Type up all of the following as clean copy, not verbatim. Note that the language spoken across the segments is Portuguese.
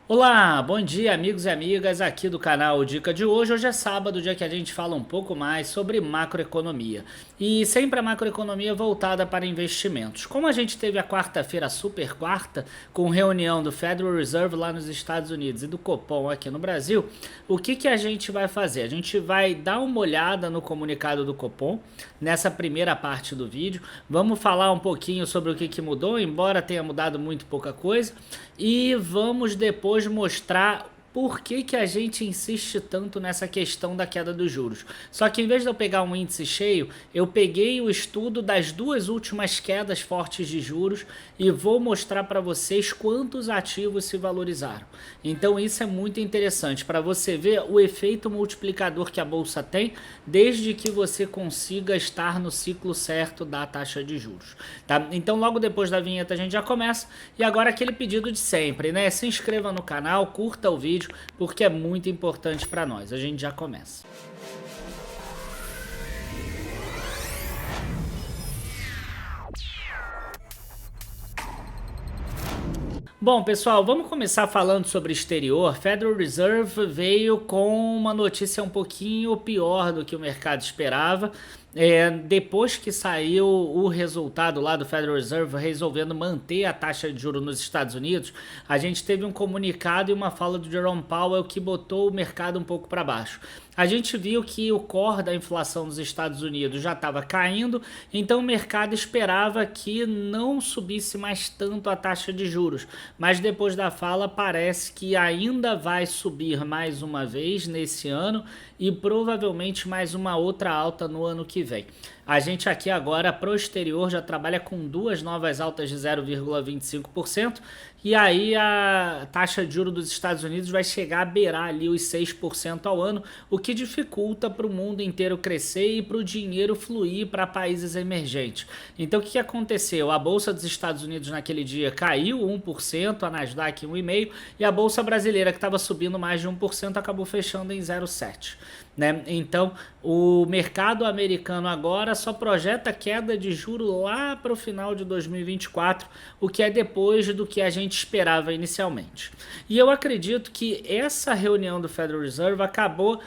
Olá, bom dia amigos e amigas aqui do canal Dica de hoje. Hoje é sábado, dia que a gente fala um pouco mais sobre macroeconomia e sempre a macroeconomia voltada para investimentos. Como a gente teve a quarta-feira, a super quarta, com reunião do Federal Reserve lá nos Estados Unidos e do Copom aqui no Brasil, o que a gente vai fazer? A gente vai dar uma olhada no comunicado do Copom nessa primeira parte do vídeo. Vamos falar um pouquinho sobre o que mudou, embora tenha mudado muito pouca coisa, e vamos depois mostrar por que a gente insiste tanto nessa questão da queda dos juros. Só que em vez de eu pegar um índice cheio, eu peguei o estudo das duas últimas quedas fortes de juros e vou mostrar para vocês quantos ativos se valorizaram. Então isso é muito interessante para você ver o efeito multiplicador que a bolsa tem, desde que você consiga estar no ciclo certo da taxa de juros. Tá? Então logo depois da vinheta a gente já começa. E agora aquele pedido de sempre, né? Se inscreva no canal, curta o vídeo, porque é muito importante para nós. A gente já começa. Bom, pessoal, vamos começar falando sobre exterior. Federal Reserve veio com uma notícia um pouquinho pior do que o mercado esperava. Depois que saiu o resultado lá do Federal Reserve resolvendo manter a taxa de juros nos Estados Unidos, a gente teve um comunicado e uma fala do Jerome Powell que botou o mercado um pouco para baixo. A gente viu que o core da inflação dos Estados Unidos já estava caindo, então o mercado esperava que não subisse mais tanto a taxa de juros. Mas depois da fala parece que ainda vai subir mais uma vez nesse ano e provavelmente mais uma outra alta no ano que vem. A gente aqui agora, pro exterior, já trabalha com duas novas altas de 0,25%, e aí a taxa de juros dos Estados Unidos vai chegar a beirar ali os 6% ao ano, o que dificulta para o mundo inteiro crescer e para o dinheiro fluir para países emergentes. Então o que aconteceu? A Bolsa dos Estados Unidos naquele dia caiu 1%, a Nasdaq 1,5%, e a Bolsa brasileira, que estava subindo mais de 1%, acabou fechando em 0,7%. Né? Então o mercado americano agora só projeta queda de juro lá para o final de 2024, o que é depois do que a gente esperava inicialmente. E eu acredito que essa reunião do Federal Reserve acabou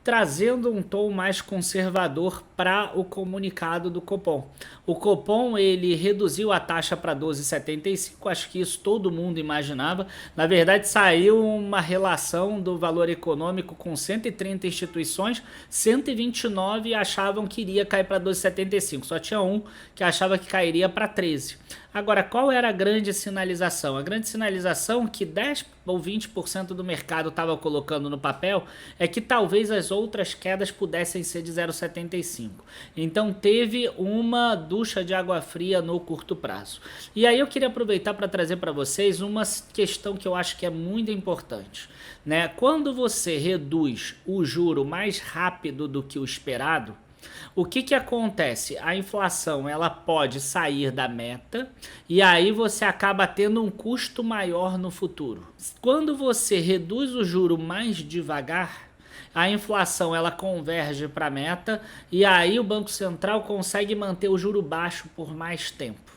trazendo um tom mais conservador para o comunicado do Copom. O Copom ele reduziu a taxa para 12,75, acho que isso todo mundo imaginava. Na verdade saiu uma relação do valor econômico com 130 instituições, 129 achavam que iria cair para 12,75, só tinha um que achava que cairia para 13. Agora, qual era a grande sinalização? A grande sinalização que 10 ou 20% do mercado estava colocando no papel é que talvez as outras quedas pudessem ser de 0,75. Então teve uma ducha de água fria no curto prazo. E aí eu queria aproveitar para trazer para vocês uma questão que eu acho que é muito importante. Né? Quando você reduz o juro mais rápido do que o esperado, o que acontece? A inflação ela pode sair da meta e aí você acaba tendo um custo maior no futuro. Quando você reduz o juro mais devagar, a inflação ela converge para a meta e aí o Banco Central consegue manter o juro baixo por mais tempo.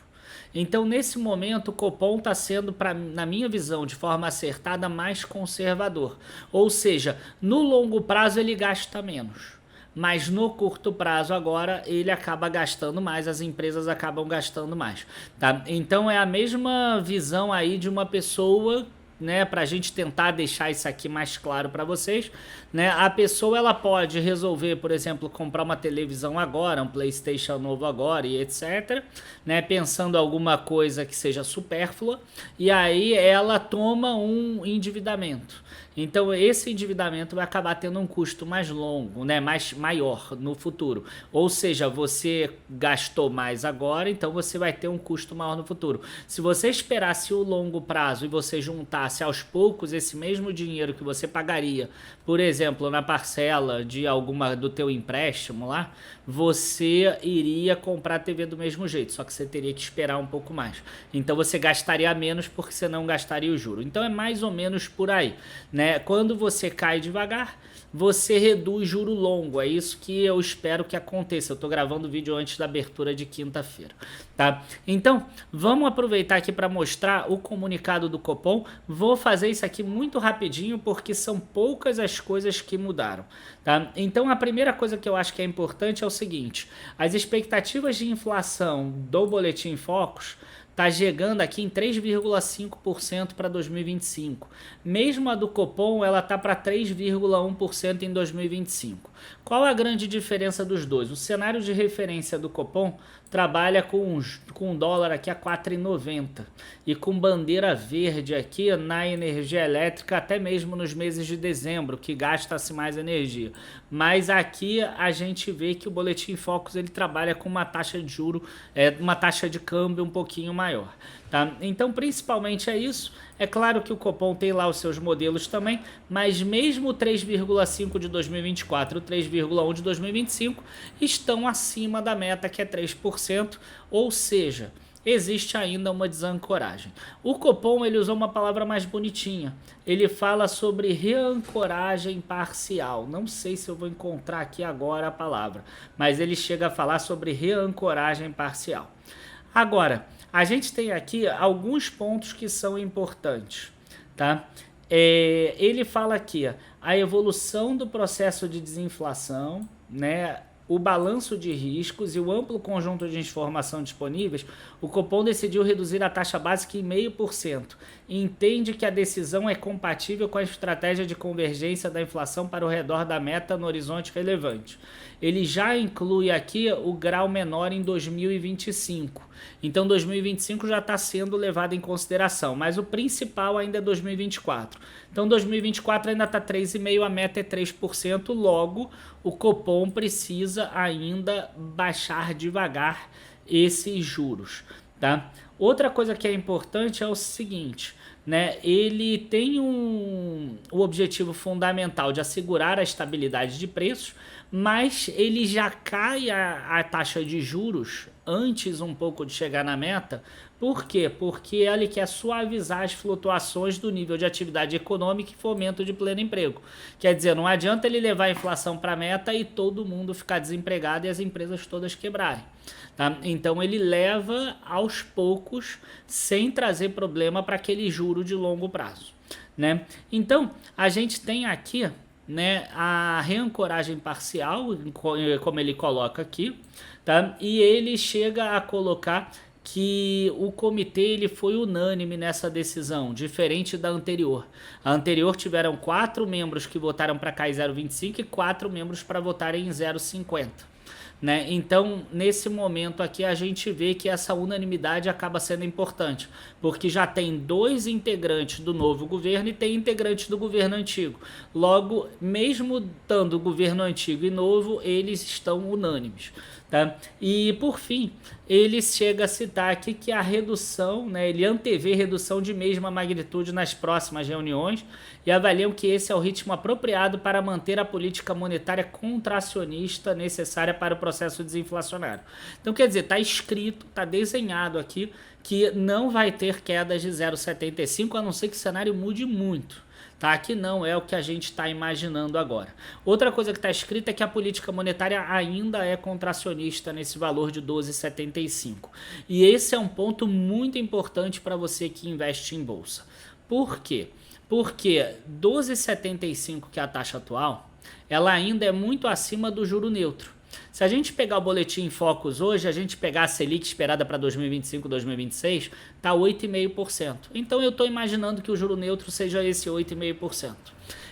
Então, nesse momento, o Copom está sendo, na minha visão, de forma acertada, mais conservador. Ou seja, no longo prazo ele gasta menos. Mas no curto prazo agora ele acaba gastando mais, as empresas acabam gastando mais, tá? Então é a mesma visão aí de uma pessoa, né, para a gente tentar deixar isso aqui mais claro para vocês, né? A pessoa ela pode resolver, por exemplo, comprar uma televisão agora, um PlayStation novo agora e etc, né, pensando alguma coisa que seja supérflua, e aí ela toma um endividamento. Então esse endividamento vai acabar tendo um custo mais longo, né, maior no futuro. Ou seja, você gastou mais agora, então você vai ter um custo maior no futuro. Se você esperasse o longo prazo e você juntasse aos poucos esse mesmo dinheiro que você pagaria, por exemplo, na parcela de alguma do teu empréstimo lá, você iria comprar a TV do mesmo jeito, só que você teria que esperar um pouco mais. Então você gastaria menos porque você não gastaria o juro. Então é mais ou menos por aí, né? Quando você cai devagar, você reduz juro longo. É isso que eu espero que aconteça. Eu estou gravando o vídeo antes da abertura de quinta-feira, tá? Então, vamos aproveitar aqui para mostrar o comunicado do Copom. vou fazer isso aqui muito rapidinho porque são poucas as coisas que mudaram, tá? Então a primeira coisa que eu acho que é importante é o seguinte: as expectativas de inflação do Boletim Focus está chegando aqui em 3,5% para 2025. Mesmo a do Copom, ela está para 3,1% em 2025. Qual a grande diferença dos dois? O cenário de referência do Copom trabalha com um dólar aqui a 4,90 e com bandeira verde aqui na energia elétrica, até mesmo nos meses de dezembro, que gasta-se mais energia. Mas aqui a gente vê que o Boletim Focus ele trabalha com uma taxa de juro, uma taxa de câmbio um pouquinho maior. Tá? Então, principalmente é isso. É claro que o Copom tem lá os seus modelos também, mas mesmo o 3,5 de 2024 e o 3,1 de 2025 estão acima da meta, que é 3%, ou seja, existe ainda uma desancoragem. O Copom ele usou uma palavra mais bonitinha. Ele fala sobre reancoragem parcial. Não sei se eu vou encontrar aqui agora a palavra, mas ele chega a falar sobre reancoragem parcial. Agora, a gente tem aqui alguns pontos que são importantes, tá? Ele fala aqui a evolução do processo de desinflação, né? O balanço de riscos e o amplo conjunto de informação disponíveis. O Copom decidiu reduzir a taxa básica em 0,5%. Entende que a decisão é compatível com a estratégia de convergência da inflação para o redor da meta no horizonte relevante. Ele já inclui aqui o grau menor em 2025. Então 2025 já está sendo levado em consideração, mas o principal ainda é 2024. Então 2024 ainda está 3,5%, a meta é 3%, logo o Copom precisa ainda baixar devagar esses juros, tá? Outra coisa que é importante é o seguinte, né? Ele tem o objetivo fundamental de assegurar a estabilidade de preços, mas ele já cai a taxa de juros antes um pouco de chegar na meta. Por quê? Porque ele quer suavizar as flutuações do nível de atividade econômica e fomento de pleno emprego. Quer dizer, não adianta ele levar a inflação para a meta e todo mundo ficar desempregado e as empresas todas quebrarem. Tá? Então ele leva aos poucos, sem trazer problema para aquele juro de longo prazo, né? Então a gente tem aqui, né, a reancoragem parcial, como ele coloca aqui, tá? E ele chega a colocar que o comitê ele foi unânime nessa decisão, diferente da anterior. A anterior tiveram 4 membros que votaram para cair 0,25 e 4 membros para votarem em 0,50. Né? Então, nesse momento aqui, a gente vê que essa unanimidade acaba sendo importante, porque já tem 2 integrantes do novo governo e tem integrantes do governo antigo. Logo, mesmo estando o governo antigo e novo, eles estão unânimes. Tá? E, por fim, ele chega a citar aqui que a redução, né, ele antevê redução de mesma magnitude nas próximas reuniões e avaliam que esse é o ritmo apropriado para manter a política monetária contracionista necessária para o processo desinflacionário. Então, quer dizer, está escrito, está desenhado aqui que não vai ter quedas de 0,75, a não ser que o cenário mude muito. Tá? Que não é o que a gente está imaginando agora. Outra coisa que está escrita é que a política monetária ainda é contracionista nesse valor de 12,75. E esse é um ponto muito importante para você que investe em bolsa. Por quê? Porque 12,75, que é a taxa atual, ela ainda é muito acima do juro neutro. Se a gente pegar o Boletim Focus hoje, a gente pegar a Selic esperada para 2025, 2026, está 8,5%. Então eu estou imaginando que o juro neutro seja esse 8,5%.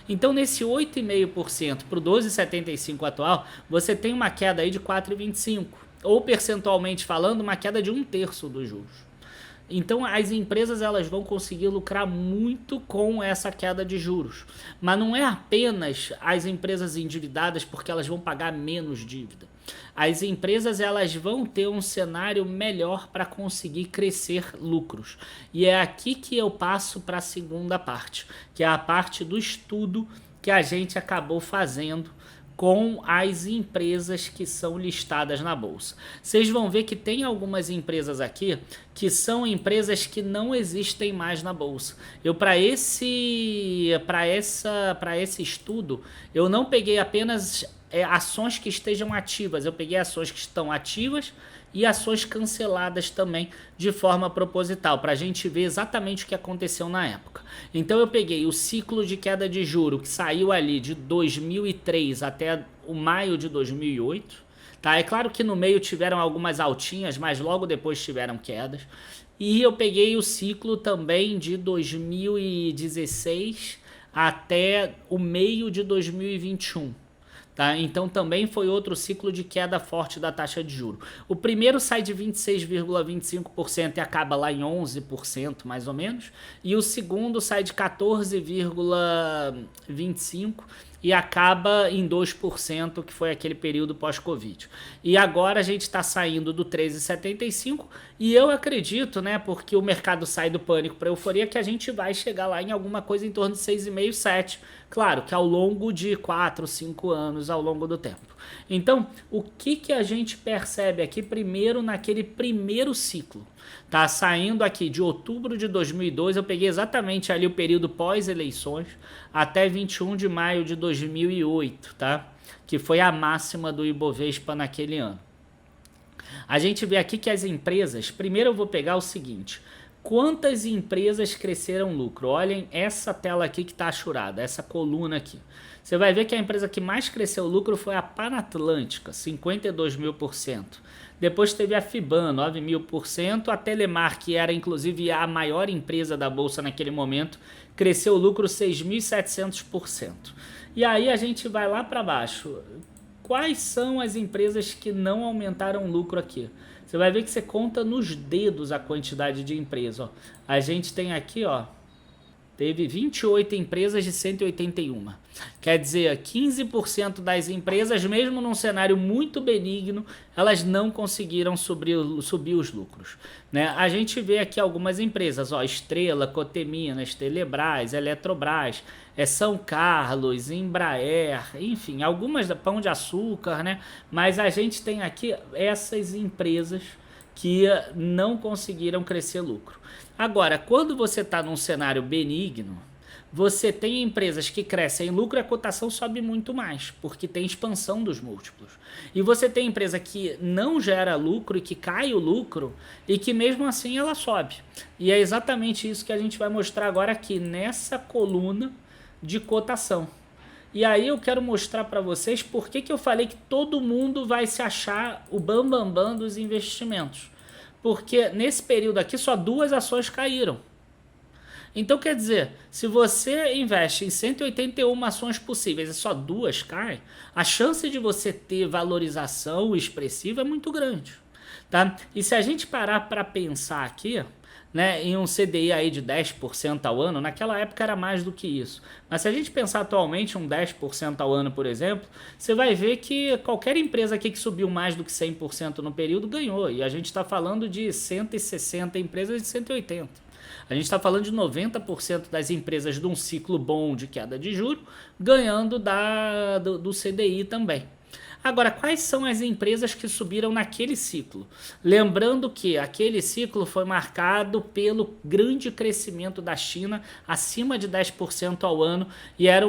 Então nesse 8,5% para o 12,75 atual, você tem uma queda aí de 4,25%. Ou percentualmente falando, uma queda de 1/3 dos juros. Então as empresas elas vão conseguir lucrar muito com essa queda de juros. Mas não é apenas as empresas endividadas porque elas vão pagar menos dívida. As empresas elas vão ter um cenário melhor para conseguir crescer lucros. E é aqui que eu passo para a segunda parte, que é a parte do estudo que a gente acabou fazendo com as empresas que são listadas na bolsa. Vocês vão ver que tem algumas empresas aqui que são empresas que não existem mais na bolsa. Eu para esse estudo, eu não peguei apenas ações que estejam ativas, eu peguei ações que estão ativas, e ações canceladas também de forma proposital, para a gente ver exatamente o que aconteceu na época. Então eu peguei o ciclo de queda de juro que saiu ali de 2003 até o maio de 2008. Tá? É claro que no meio tiveram algumas altinhas, mas logo depois tiveram quedas. E eu peguei o ciclo também de 2016 até o meio de 2021. Tá? Então também foi outro ciclo de queda forte da taxa de juros. O primeiro sai de 26,25% e acaba lá em 11%, mais ou menos. E o segundo sai de 14,25% e acaba em 2%, que foi aquele período pós-Covid. E agora a gente está saindo do 13,75% e eu acredito, né, porque o mercado sai do pânico para a euforia, que a gente vai chegar lá em alguma coisa em torno de 6,5%, 7%. Claro que ao longo de 4, 5 anos, ao longo do tempo. Então, o que a gente percebe aqui primeiro naquele primeiro ciclo? Tá saindo aqui de outubro de 2002, eu peguei exatamente ali o período pós-eleições, até 21 de maio de 2008, tá? Que foi a máxima do Ibovespa naquele ano. A gente vê aqui que as empresas, primeiro eu vou pegar o seguinte: quantas empresas cresceram lucro? Olhem essa tela aqui que está achurada, essa coluna aqui. Você vai ver que a empresa que mais cresceu lucro foi a Panatlântica, 52.000%. Depois teve a Fiban, 9.000%. A Telemar, que era inclusive a maior empresa da bolsa naquele momento, cresceu o lucro 6.700%. E aí a gente vai lá para baixo. Quais são as empresas que não aumentaram o lucro aqui? Você vai ver que você conta nos dedos a quantidade de empresas. Ó. A gente tem aqui, ó, teve 28 empresas de 181. Quer dizer, 15% das empresas, mesmo num cenário muito benigno, elas não conseguiram subir os lucros. Né? A gente vê aqui algumas empresas, ó, Estrela, Coteminas, Telebrás, Eletrobras, São Carlos, Embraer, enfim, algumas da Pão de Açúcar, né? Mas a gente tem aqui essas empresas que não conseguiram crescer lucro. Agora, quando você está num cenário benigno, você tem empresas que crescem em lucro e a cotação sobe muito mais, porque tem expansão dos múltiplos. E você tem empresa que não gera lucro e que cai o lucro e que mesmo assim ela sobe. E é exatamente isso que a gente vai mostrar agora aqui nessa coluna de cotação. E aí eu quero mostrar para vocês por que eu falei que todo mundo vai se achar o bambambam dos investimentos. Porque nesse período aqui só 2 ações caíram. Então quer dizer, se você investe em 181 ações possíveis e só 2 caem, a chance de você ter valorização expressiva é muito grande. Tá? E se a gente parar para pensar aqui, né, em um CDI aí de 10% ao ano, naquela época era mais do que isso. Mas se a gente pensar atualmente um 10% ao ano, por exemplo, você vai ver que qualquer empresa aqui que subiu mais do que 100% no período ganhou. E a gente está falando de 160 empresas de 180. A gente está falando de 90% das empresas de um ciclo bom de queda de juros ganhando do CDI também. Agora, quais são as empresas que subiram naquele ciclo? Lembrando que aquele ciclo foi marcado pelo grande crescimento da China, acima de 10% ao ano, e era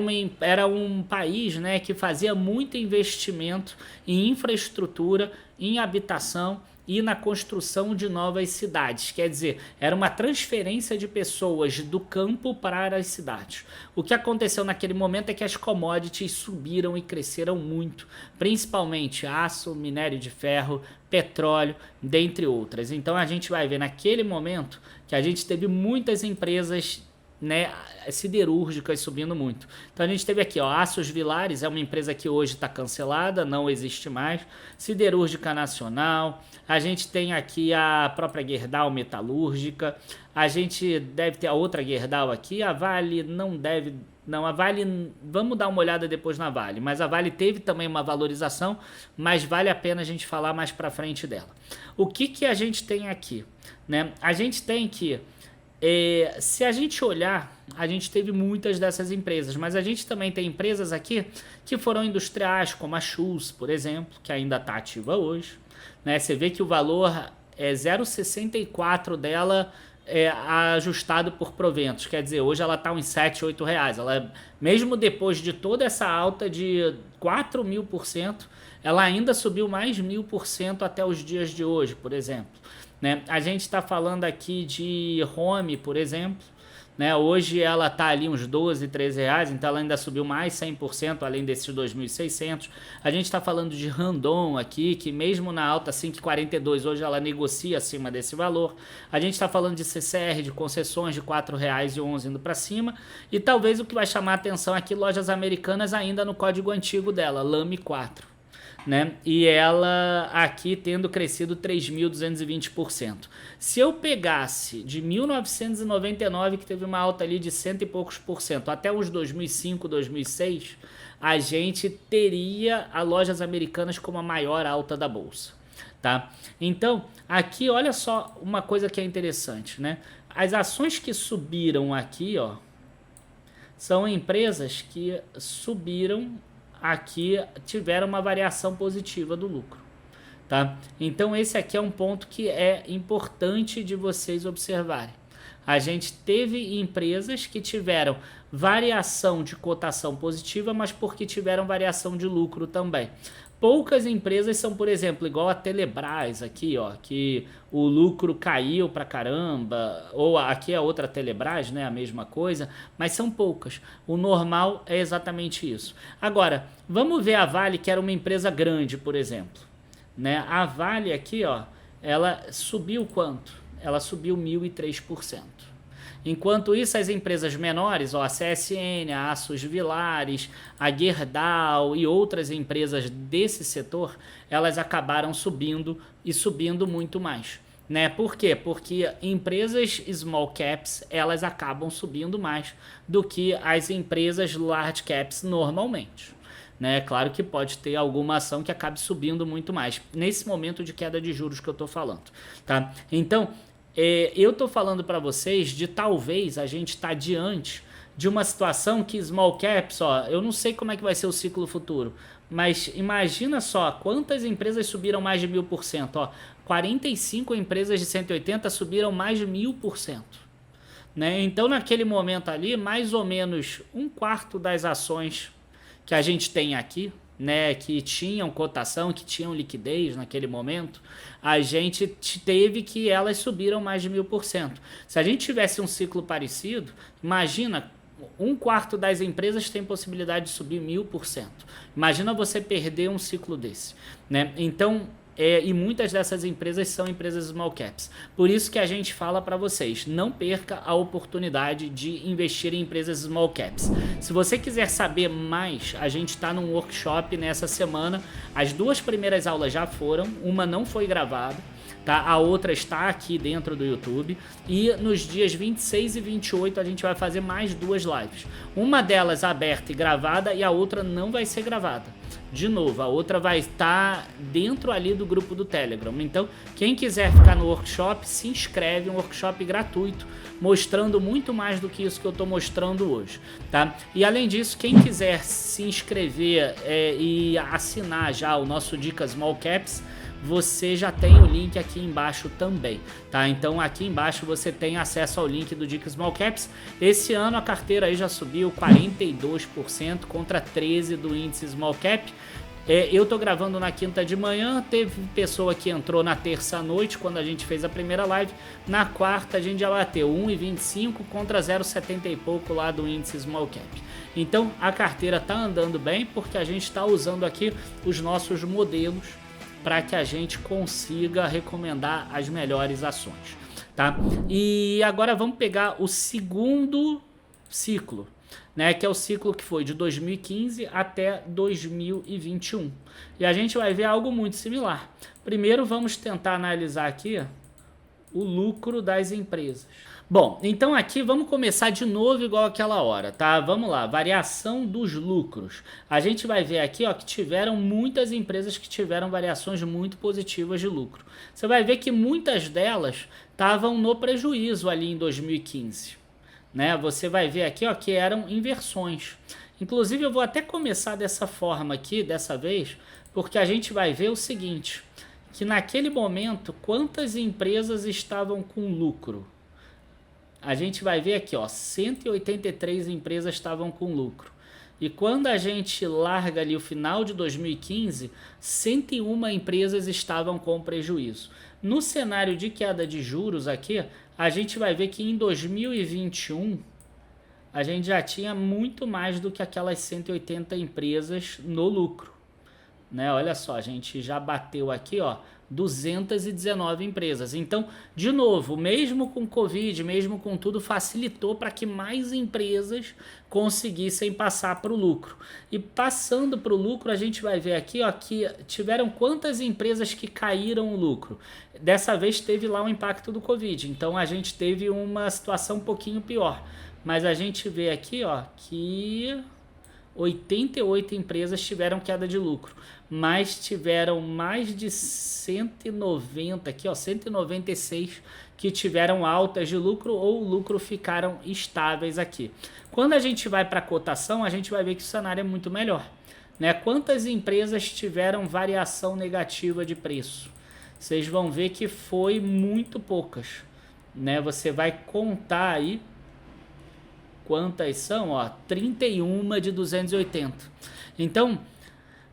um país, né, que fazia muito investimento em infraestrutura, em habitação e na construção de novas cidades. Quer dizer, era uma transferência de pessoas do campo para as cidades. O que aconteceu naquele momento é que as commodities subiram e cresceram muito, principalmente aço, minério de ferro, petróleo, dentre outras. Então a gente vai ver naquele momento que a gente teve muitas empresas, né, siderúrgicas subindo muito. Então a gente teve aqui, ó, Aços Vilares, é uma empresa que hoje está cancelada, não existe mais. Siderúrgica Nacional, a gente tem aqui a própria Gerdau Metalúrgica, a gente deve ter a outra Gerdau aqui, a Vale não deve, não, a Vale, vamos dar uma olhada depois na Vale, mas a Vale teve também uma valorização, mas vale a pena a gente falar mais para frente dela. O que a gente tem aqui, né? A gente tem que se a gente olhar, a gente teve muitas dessas empresas, mas a gente também tem empresas aqui que foram industriais, como a Schultz, por exemplo, que ainda está ativa hoje. Né? Você vê que o valor é 0,64 dela ajustado por proventos, quer dizer, hoje ela está uns 7, 8 reais, mesmo depois de toda essa alta de 4.000%, ela ainda subiu mais 1.000% até os dias de hoje, por exemplo, né? A gente está falando aqui de Home, por exemplo, né? Hoje ela está ali uns 12, 13 reais, então ela ainda subiu mais 100%, além desses 2.600. A gente está falando de Randon aqui, que mesmo na alta 5,42, hoje ela negocia acima desse valor. A gente está falando de CCR, de concessões de R$ 4,11 indo para cima. E talvez o que vai chamar a atenção aqui, lojas americanas ainda no código antigo dela, LAME 4. Né? E ela aqui tendo crescido 3.220%. Se eu pegasse de 1999, que teve uma alta ali de cento e poucos por cento, até os 2005, 2006, a gente teria as lojas americanas como a maior alta da bolsa. Tá? Então, aqui olha só uma coisa que é interessante, né? As ações que subiram aqui, ó, são empresas que subiram aqui, tiveram uma variação positiva do lucro, tá? Então esse aqui é um ponto que é importante de vocês observarem. A gente teve empresas que tiveram variação de cotação positiva, mas porque tiveram variação de lucro também. Poucas empresas são, por exemplo, igual a Telebrás aqui, ó, que o lucro caiu pra caramba, ou aqui é outra Telebrás, né, a mesma coisa, mas são poucas. O normal é exatamente isso. Agora, vamos ver a Vale, que era uma empresa grande, por exemplo, né? A Vale aqui, ó, ela subiu quanto? Ela subiu 1.003%. Enquanto isso, as empresas menores, ó, a CSN, a Aços Vilares, a Gerdau e outras empresas desse setor, elas acabaram subindo e subindo muito mais. Né? Por quê? Porque empresas small caps, elas acabam subindo mais do que as empresas large caps normalmente. Né? Claro que pode ter alguma ação que acabe subindo muito mais, nesse momento de queda de juros que eu estou falando. Tá? Então, eu estou falando para vocês de talvez a gente estar diante de uma situação que small caps, ó, eu não sei como é que vai ser o ciclo futuro, mas imagina só quantas empresas subiram mais de 1.000%. Ó, 45 empresas de 180 subiram mais de 1.000%. Né? Então naquele momento ali, mais ou menos um quarto das ações que a gente tem aqui, né, que tinham cotação, que tinham liquidez naquele momento, a gente teve que elas subiram mais de 1.000%. Se a gente tivesse um ciclo parecido, imagina, um quarto das empresas tem possibilidade de subir 1.000%. Imagina você perder um ciclo desse, né? Então, e muitas dessas empresas são empresas small caps. Por isso que a gente fala para vocês, não perca a oportunidade de investir em empresas small caps. Se você quiser saber mais, a gente está num workshop nessa semana. As 2 primeiras aulas já foram, uma não foi gravada, tá? A outra está aqui dentro do YouTube. E nos dias 26 e 28 a gente vai fazer mais 2 lives. Uma delas aberta e gravada e a outra não vai ser gravada. De novo, a outra vai estar dentro ali do grupo do Telegram. Então, quem quiser ficar no workshop, se inscreve, um workshop gratuito, mostrando muito mais do que isso que eu estou mostrando hoje, tá? E além disso, quem quiser se inscrever e assinar já o nosso Dicas Small Caps, você já tem o link aqui embaixo também, tá? Então aqui embaixo você tem acesso ao link do Dicas Small Caps. Esse ano a carteira aí já subiu 42% contra 13% do índice Small Cap. Eu tô gravando na quinta de manhã, teve pessoa que entrou na terça à noite quando a gente fez a primeira live. Na quarta a gente já bateu 1,25 contra 0,70 e pouco lá do índice Small Cap. Então a carteira tá andando bem porque a gente está usando aqui os nossos modelos para que a gente consiga recomendar as melhores ações, tá? E agora vamos pegar o segundo ciclo, né, que é o ciclo que foi de 2015 até 2021. E a gente vai ver algo muito similar. Primeiro vamos tentar analisar aqui o lucro das empresas. Bom, então aqui vamos começar de novo igual aquela hora, tá? Vamos lá, variação dos lucros. A gente vai ver aqui, ó, que tiveram muitas empresas que tiveram variações muito positivas de lucro. Você vai ver que muitas delas estavam no prejuízo ali em 2015, né? Você vai ver aqui, ó, que eram inversões. Inclusive eu vou até começar dessa forma aqui, dessa vez, porque a gente vai ver o seguinte, que naquele momento, quantas empresas estavam com lucro? a gente vai ver aqui, ó, 183 empresas estavam com lucro. E quando a gente larga ali o final de 2015, 101 empresas estavam com prejuízo. No cenário de queda de juros aqui, a gente vai ver que em 2021 a gente já tinha muito mais do que aquelas 180 empresas no lucro, né? Olha só, a gente já bateu aqui, ó, 219 empresas. Então, de novo, mesmo com Covid, mesmo com tudo, facilitou para que mais empresas conseguissem passar para o lucro. E passando para o lucro, a gente vai ver aqui, ó, que tiveram quantas empresas que caíram o lucro. Dessa vez teve lá o impacto do Covid, então a gente teve uma situação um pouquinho pior. Mas a gente vê aqui, ó, que 88 empresas tiveram queda de lucro, mas tiveram mais de 190, aqui ó, 196 que tiveram altas de lucro ou lucro ficaram estáveis aqui. Quando a gente vai para a cotação, a gente vai ver que o cenário é muito melhor, né? Quantas empresas tiveram variação negativa de preço? Vocês vão ver que foi muito poucas, né? Você vai contar aí quantas são, ó, 31 de 280. Então,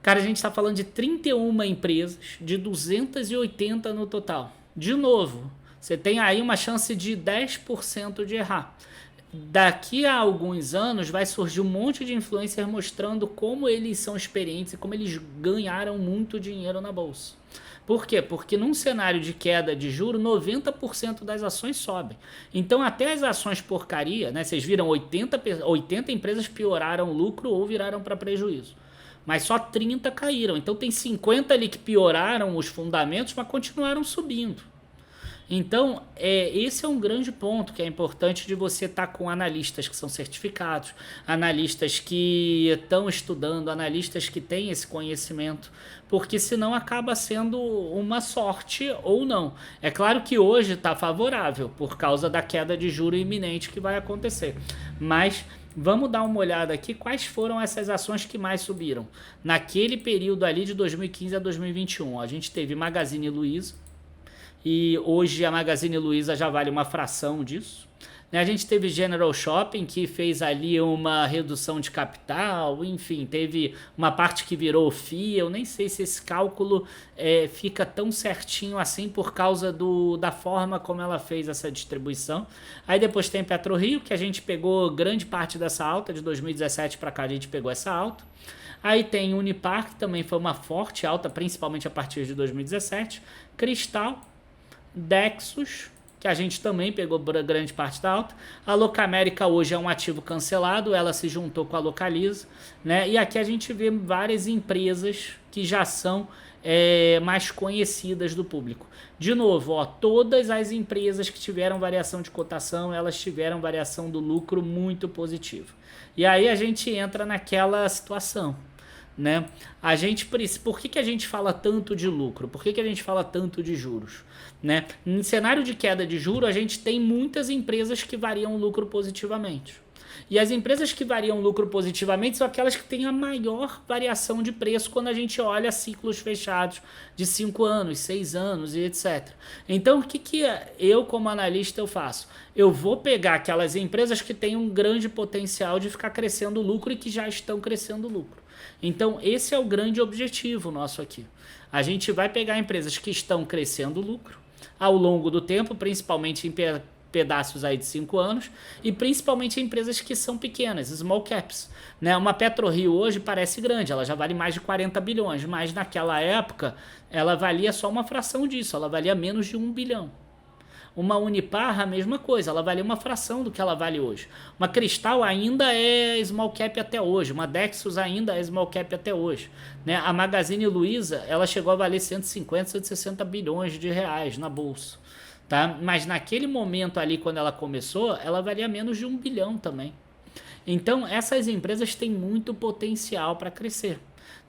cara, a gente está falando de 31 empresas, de 280 no total. De novo, você tem aí uma chance de 10% de errar. Daqui a alguns anos vai surgir um monte de influencers mostrando como eles são experientes e como eles ganharam muito dinheiro na bolsa. Por quê? Porque num cenário de queda de juros, 90% das ações sobem. Então até as ações porcaria, né? Vocês viram 80 empresas pioraram o lucro ou viraram para prejuízo. Mas só 30 caíram. Então tem 50 ali que pioraram os fundamentos, mas continuaram subindo. Então, esse é um grande ponto que é importante de você estar com analistas que são certificados, analistas que estão estudando, analistas que têm esse conhecimento, porque senão acaba sendo uma sorte ou não. É claro que hoje está favorável por causa da queda de juro iminente que vai acontecer, mas vamos dar uma olhada aqui quais foram essas ações que mais subiram. Naquele período ali de 2015 a 2021, a gente teve Magazine Luiza, e hoje a Magazine Luiza já vale uma fração disso. A gente teve General Shopping, que fez ali uma redução de capital, enfim, teve uma parte que virou FIA. Eu nem sei se esse cálculo fica tão certinho assim por causa da forma como ela fez essa distribuição. Aí depois tem PetroRio, que a gente pegou grande parte dessa alta, de 2017 para cá a gente pegou essa alta. Aí tem Unipar, que também foi uma forte alta, principalmente a partir de 2017. Cristal, Dexus, que a gente também pegou grande parte da alta. A Locamérica hoje é um ativo cancelado, ela se juntou com a Localiza, né? E aqui a gente vê várias empresas que já são mais conhecidas do público. De novo, ó, todas as empresas que tiveram variação de cotação, elas tiveram variação do lucro muito positiva. E aí a gente entra naquela situação, né? Por que a gente fala tanto de lucro? Por que a gente fala tanto de juros? Né? Em cenário de queda de juros, a gente tem muitas empresas que variam o lucro positivamente. E as empresas que variam o lucro positivamente são aquelas que têm a maior variação de preço quando a gente olha ciclos fechados de 5 anos, 6 anos e etc. Então, o que eu, como analista, eu faço? Eu vou pegar aquelas empresas que têm um grande potencial de ficar crescendo o lucro e que já estão crescendo o lucro. Então, esse é o grande objetivo nosso aqui. A gente vai pegar empresas que estão crescendo o lucro ao longo do tempo, principalmente em pedaços aí de 5 anos, e principalmente em empresas que são pequenas, small caps. Né? Uma PetroRio hoje parece grande, ela já vale mais de 40 bilhões, mas naquela época ela valia só uma fração disso, ela valia menos de 1 bilhão. Uma Unipar, a mesma coisa, ela valia uma fração do que ela vale hoje. Uma Cristal ainda é small cap até hoje, uma Dexus ainda é small cap até hoje. Né? A Magazine Luiza, ela chegou a valer 150, 160 bilhões de reais na bolsa. Tá? Mas naquele momento ali, quando ela começou, ela valia menos de 1 bilhão também. Então, essas empresas têm muito potencial para crescer.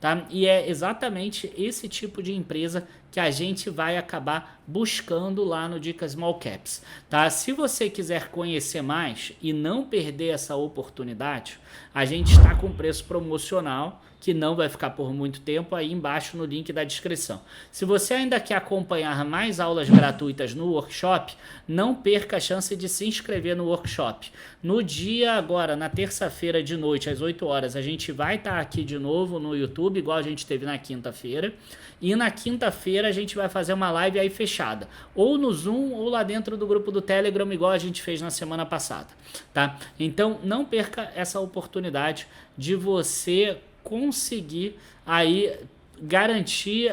Tá? E é exatamente esse tipo de empresa que a gente vai acabar buscando lá no Dicas Small Caps, tá? Se você quiser conhecer mais e não perder essa oportunidade, a gente está com preço promocional, que não vai ficar por muito tempo, aí embaixo no link da descrição. Se você ainda quer acompanhar mais aulas gratuitas no workshop, não perca a chance de se inscrever no workshop. No dia agora, na terça-feira de noite, às 8 horas, a gente vai estar aqui de novo no YouTube, igual a gente teve na quinta-feira. E na quinta-feira a gente vai fazer uma live aí fechada, ou no Zoom ou lá dentro do grupo do Telegram, igual a gente fez na semana passada, tá? Então não perca essa oportunidade de você conseguir aí garantir,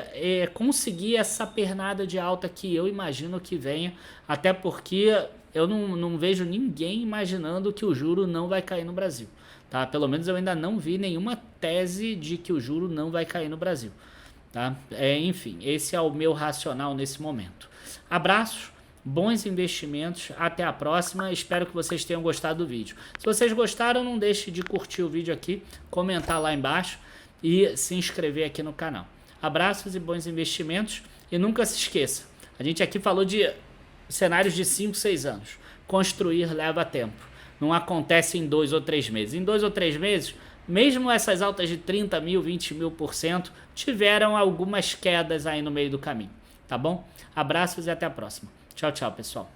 conseguir essa pernada de alta que eu imagino que venha, até porque eu não vejo ninguém imaginando que o juro não vai cair no Brasil, tá? Pelo menos eu ainda não vi nenhuma tese de que o juro não vai cair no Brasil, tá? Enfim, esse é o meu racional nesse momento. Abraços, bons investimentos, até a próxima, espero que vocês tenham gostado do vídeo. Se vocês gostaram, não deixe de curtir o vídeo aqui, comentar lá embaixo e se inscrever aqui no canal. Abraços e bons investimentos, e nunca se esqueça, a gente aqui falou de cenários de 5, 6 anos, construir leva tempo, não acontece em 2 ou 3 meses, em 2 ou 3 meses, mesmo essas altas de 30 mil, 20 mil%, tiveram algumas quedas aí no meio do caminho, tá bom? Abraços e até a próxima. Tchau, tchau, pessoal.